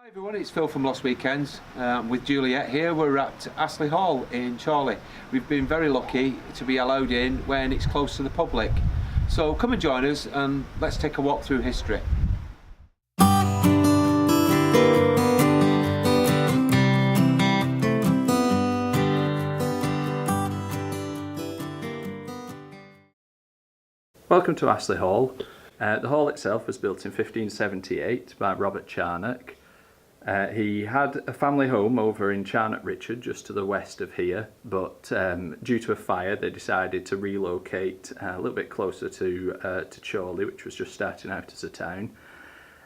Hi everyone, it's Phil from Lost Weekends with Juliet here. We're at Astley Hall in Chorley. We've been very lucky to be allowed in when it's close to the public. So come and join us and let's take a walk through history. Welcome to Astley Hall. The hall itself was built in 1578 by Robert Charnock. He had a family home over in Charnock Richard, just to the west of here, but due to a fire they decided to relocate a little bit closer to Chorley, which was just starting out as a town.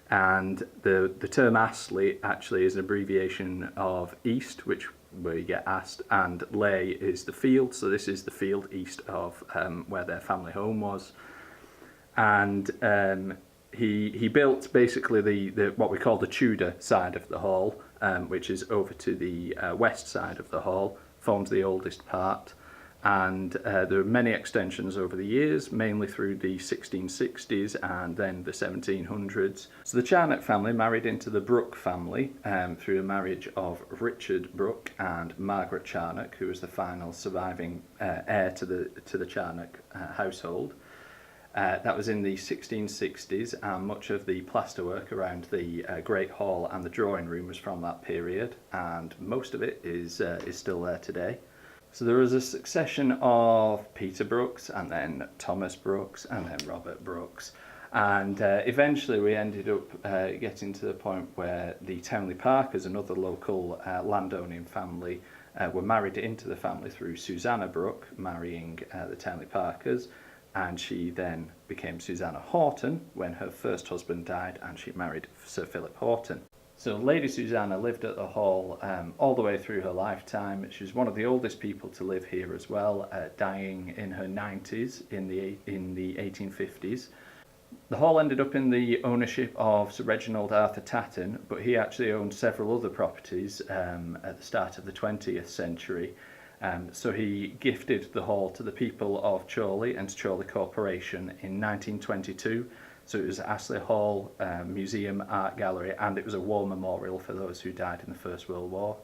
And the term Astley actually is an abbreviation of east, where you get Ast, and ley is the field, so this is the field east of where their family home was. And he built basically the what we call the Tudor side of the hall, which is over to the west side of the hall, forms the oldest part. And there are many extensions over the years, mainly through the 1660s and then the 1700s. So the Charnock family married into the Brooke family through a marriage of Richard Brooke and Margaret Charnock, who was the final surviving heir to the Charnock household. That was in the 1660s, and much of the plasterwork around the Great Hall and the drawing room was from that period, and most of it is still there today. So there was a succession of Peter Brookes, and then Thomas Brookes, and then Robert Brookes, and eventually we ended up getting to the point where the Townley Parkers, another local landowning family, were married into the family through Susanna Brooke marrying the Townley Parkers. And she then became Susanna Horton when her first husband died, and she married Sir Philip Horton. So Lady Susanna lived at the hall all the way through her lifetime. She was one of the oldest people to live here as well, dying in her 90s in the 1850s. The hall ended up in the ownership of Sir Reginald Arthur Tatton, but he actually owned several other properties at the start of the 20th century. So he gifted the hall to the people of Chorley and to Chorley Corporation in 1922. So it was Astley Hall Museum Art Gallery, and it was a war memorial for those who died in the First World War.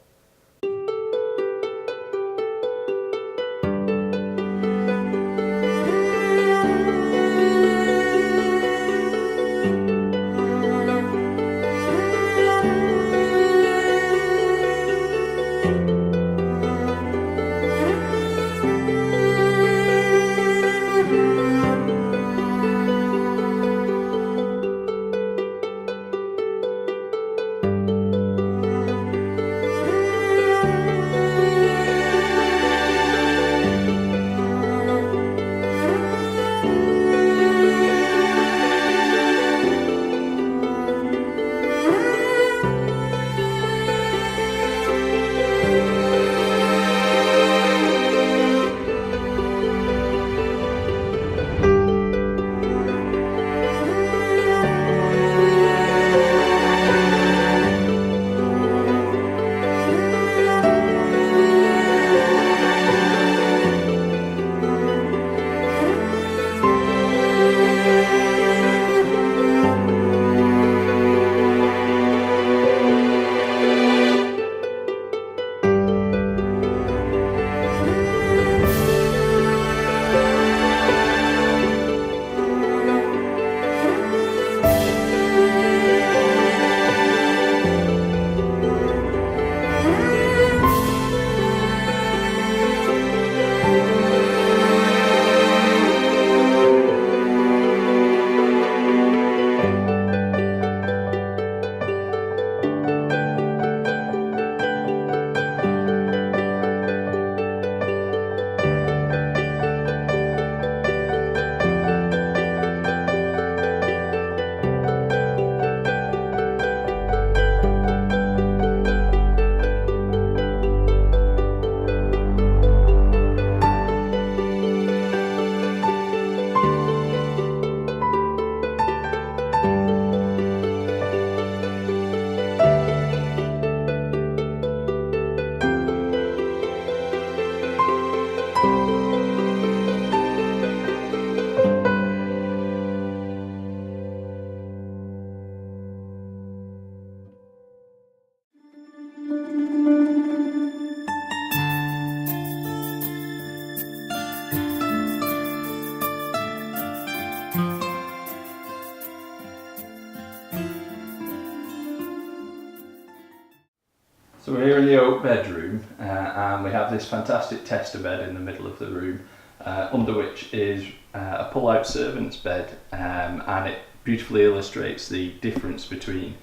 So we're here in the oak bedroom, and we have this fantastic tester bed in the middle of the room, under which is a pull-out servant's bed, and it beautifully illustrates the difference between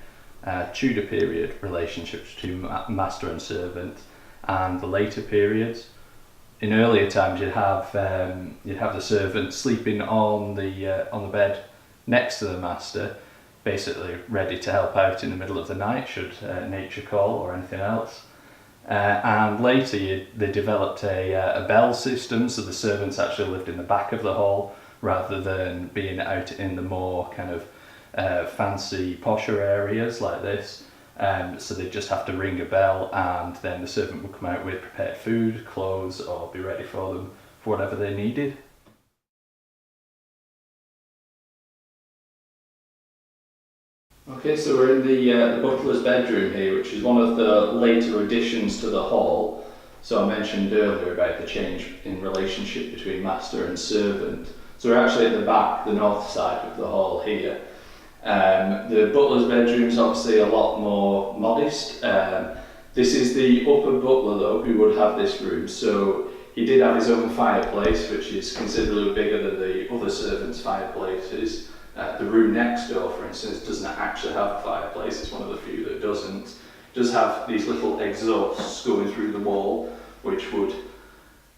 Tudor period relationships between master and servant and the later periods. In earlier times, you'd have the servant sleeping on the bed next to the master, basically ready to help out in the middle of the night should nature call or anything else. And later they developed a bell system, so the servants actually lived in the back of the hall rather than being out in the more kind of fancy posher areas like this. So they'd just have to ring a bell, and then the servant would come out with prepared food, clothes, or be ready for them for whatever they needed. Okay, so we're in the butler's bedroom here, which is one of the later additions to the hall. So I mentioned earlier about the change in relationship between master and servant. So we're actually at the back, the north side of the hall here. The butler's bedroom is obviously a lot more modest. This is the upper butler though, who would have this room. So he did have his own fireplace, which is considerably bigger than the other servants' fireplaces. The room next door, for instance, doesn't actually have a fireplace. It's one of the few that doesn't. It does have these little exhausts going through the wall, which would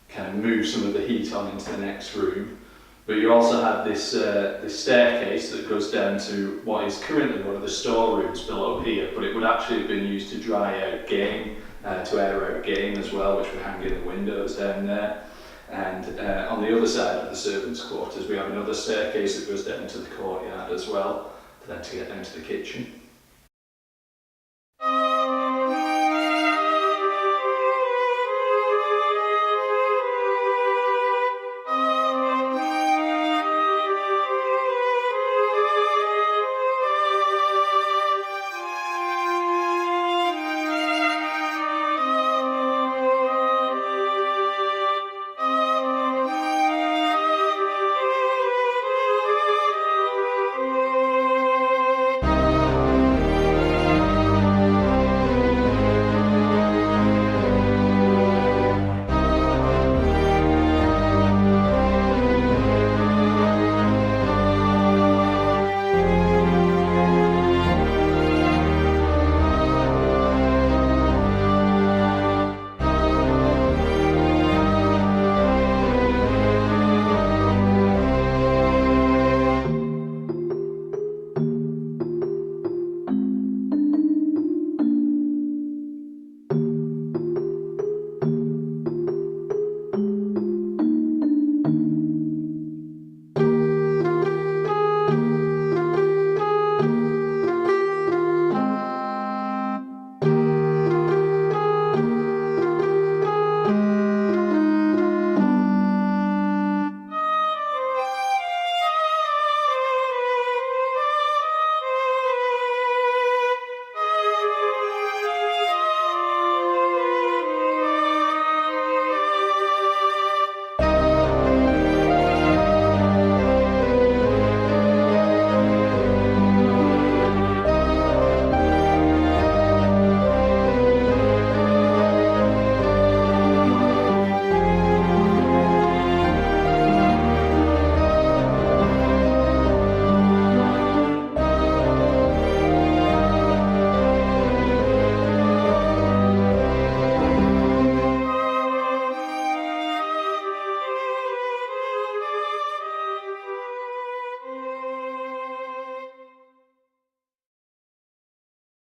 kind of move some of the heat on into the next room. But you also have this staircase that goes down to what is currently one of the storerooms below here, but it would actually have been used to dry out game, to air out game as well, which would hang in the windows down there. And on the other side of the servants' quarters, we have another staircase that goes down to the courtyard as well, then to get down to the kitchen.